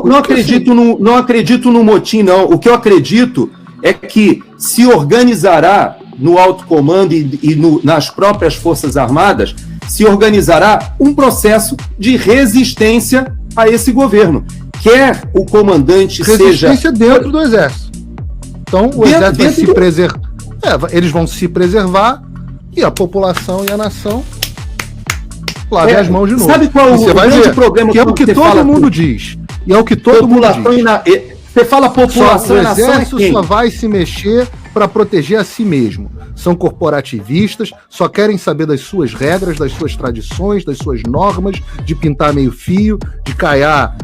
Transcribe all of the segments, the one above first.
Não acredito no motim, não. O que eu acredito é que se organizará no alto comando nas próprias Forças Armadas, se organizará um processo de resistência a esse governo. Quer o comandante resistência dentro do Exército. Então, o Exército vai se preservar. Eles vão se preservar e a população e a nação lavem as mãos de novo. Sabe qual você vai grande ver, problema que é o que todo mundo diz. E é o que todo mundo diz. Você fala população e nação. O Exército só vai se mexer para proteger a si mesmo. São corporativistas, só querem saber das suas regras, das suas tradições, das suas normas, de pintar meio fio, de caiar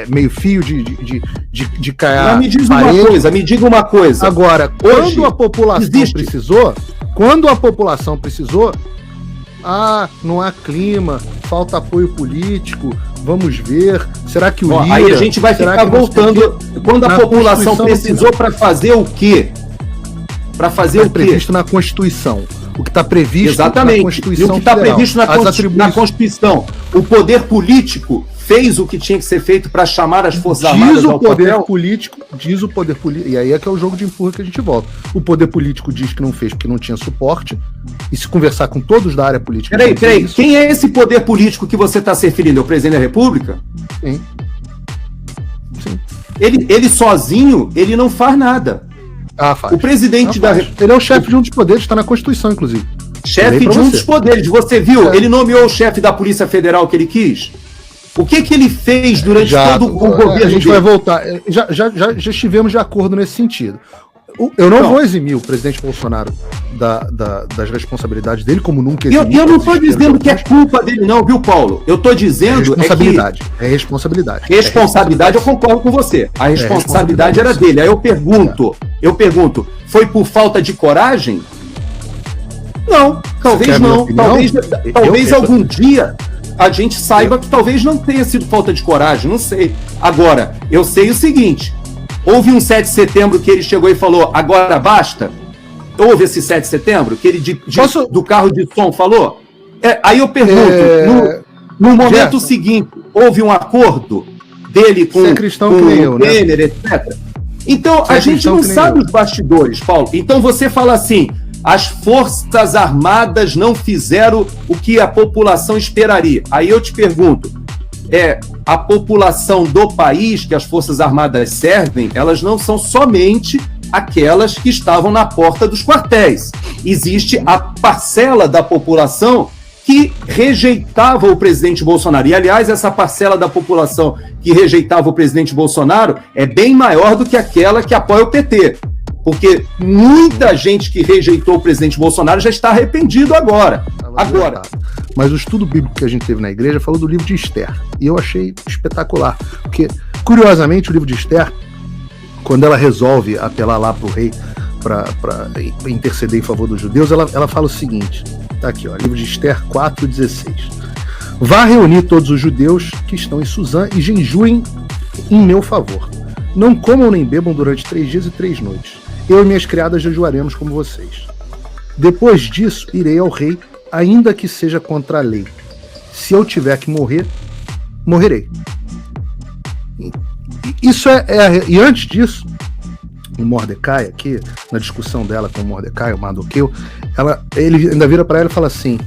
meio fio, de caiar. Mas me diga uma coisa. Agora, quando a população precisou, não há clima, falta apoio político, vamos ver, será que o líder... Aí a gente vai ficar voltando, quando a população precisou para fazer o quê? Para fazer o quê? Previsto na Constituição. O que está previsto na Constituição. E o que está previsto na Constituição. O poder político fez o que tinha que ser feito para chamar as Forças Armadas ao papel? Diz o poder político, e aí é que é o jogo de empurra que a gente volta. O poder político diz que não fez porque não tinha suporte, e se conversar com todos da área política... Peraí, quem é esse poder político que você está se referindo? É o presidente da República? Sim. Ele sozinho, ele não faz nada. Faz. O presidente da República... Ele é o chefe de um dos poderes, está na Constituição, inclusive. Chefe de um dos poderes. Você viu? Ele nomeou o chefe da Polícia Federal que ele quis? O que ele fez durante todo o governo? A gente vai voltar. Já estivemos de acordo nesse sentido. Eu não vou eximir o presidente Bolsonaro das responsabilidades dele, como nunca eximiu. Eu não estou dizendo que é culpa dele, não, viu, Paulo? Eu estou dizendo É responsabilidade. Responsabilidade, eu concordo com você. A responsabilidade era dele. Aí eu pergunto, foi por falta de coragem? Não, talvez não. Talvez algum dia a gente saiba que talvez não tenha sido falta de coragem, não sei. Agora, eu sei o seguinte, houve um 7 de setembro que ele chegou e falou, agora basta? Houve esse 7 de setembro que ele do carro de som falou? Aí eu pergunto, no momento seguinte, houve um acordo dele com o Temer, etc. Então, a gente não sabe os bastidores, Paulo. Então você fala assim, as Forças Armadas não fizeram o que a população esperaria. Aí eu te pergunto, a população do país que as Forças Armadas servem, elas não são somente aquelas que estavam na porta dos quartéis. Existe a parcela da população que rejeitava o presidente Bolsonaro. E, aliás, essa parcela da população que rejeitava o presidente Bolsonaro é bem maior do que aquela que apoia o PT. Porque muita gente que rejeitou o presidente Bolsonaro já está arrependido agora. Mas o estudo bíblico que a gente teve na igreja falou do livro de Esther. E eu achei espetacular. Porque, curiosamente, o livro de Esther, quando ela resolve apelar lá para o rei para interceder em favor dos judeus, ela fala o seguinte. Tá aqui, ó, livro de Esther 4,16. Vá reunir todos os judeus que estão em Suzã e jejuem em meu favor. Não comam nem bebam durante 3 dias e 3 noites. Eu e minhas criadas jejuaremos como vocês. Depois disso, irei ao rei, ainda que seja contra a lei. Se eu tiver que morrer, morrerei. Isso e antes disso, o Mordecai aqui, na discussão dela com o Mordecai, o Mardoqueu, ele ainda vira para ela e fala assim,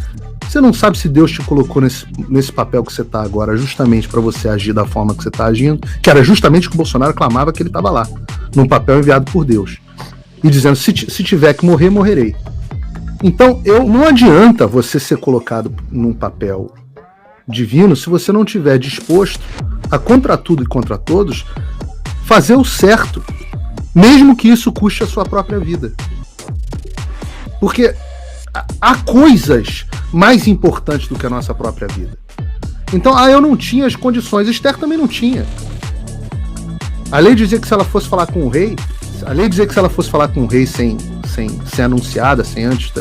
você não sabe se Deus te colocou nesse papel que você está agora justamente para você agir da forma que você está agindo, que era justamente o que o Bolsonaro clamava que ele estava lá, num papel enviado por Deus. E dizendo, se tiver que morrer, morrerei. Então, não adianta você ser colocado num papel divino se você não estiver disposto a, contra tudo e contra todos, fazer o certo, mesmo que isso custe a sua própria vida. Porque há coisas mais importantes do que a nossa própria vida. Então, eu não tinha as condições, Esther também não tinha. A lei dizia que se ela fosse falar com o rei, sem ser anunciada, sem antes,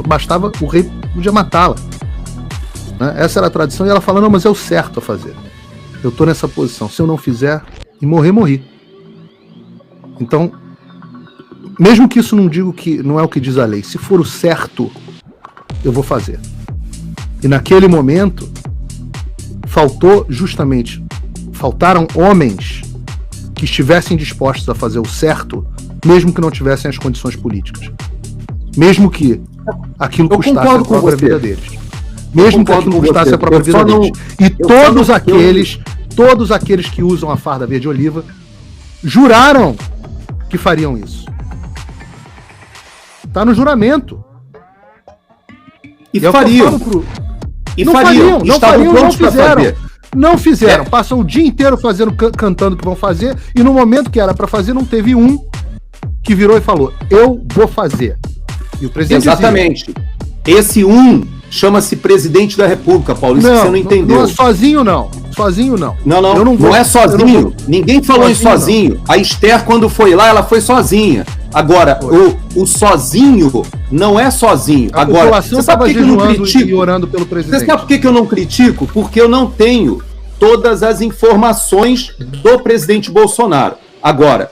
bastava, o rei podia matá-la. Né? Essa era a tradição, e ela fala, não, mas é o certo a fazer. Eu tô nessa posição, se eu não fizer, e morri. Então, mesmo que isso não diga que não é o que diz a lei, se for o certo, eu vou fazer. E naquele momento, faltou justamente faltaram homens que estivessem dispostos a fazer o certo, mesmo que não tivessem as condições políticas. Mesmo que aquilo custasse a própria vida deles. Mesmo que aquilo custasse a própria vida deles. E todos aqueles que usam a farda verde-oliva juraram que fariam isso. Tá no juramento. E fariam. Não fariam, não fizeram. Não fizeram. Passam o dia inteiro cantando que vão fazer, e no momento que era para fazer, não teve um que virou e falou: eu vou fazer. E o presidente exatamente. Esse chama-se presidente da República, Paulo. Isso que você não entendeu. Não é sozinho, não. Sozinho, não. Não é sozinho. Ninguém falou em sozinho. Não. A Esther, quando foi lá, ela foi sozinha. Agora, o sozinho não é sozinho. A população estava jejuando e orando pelo presidente. Você sabe por que eu não critico? Porque eu não tenho todas as informações do presidente Bolsonaro. Agora,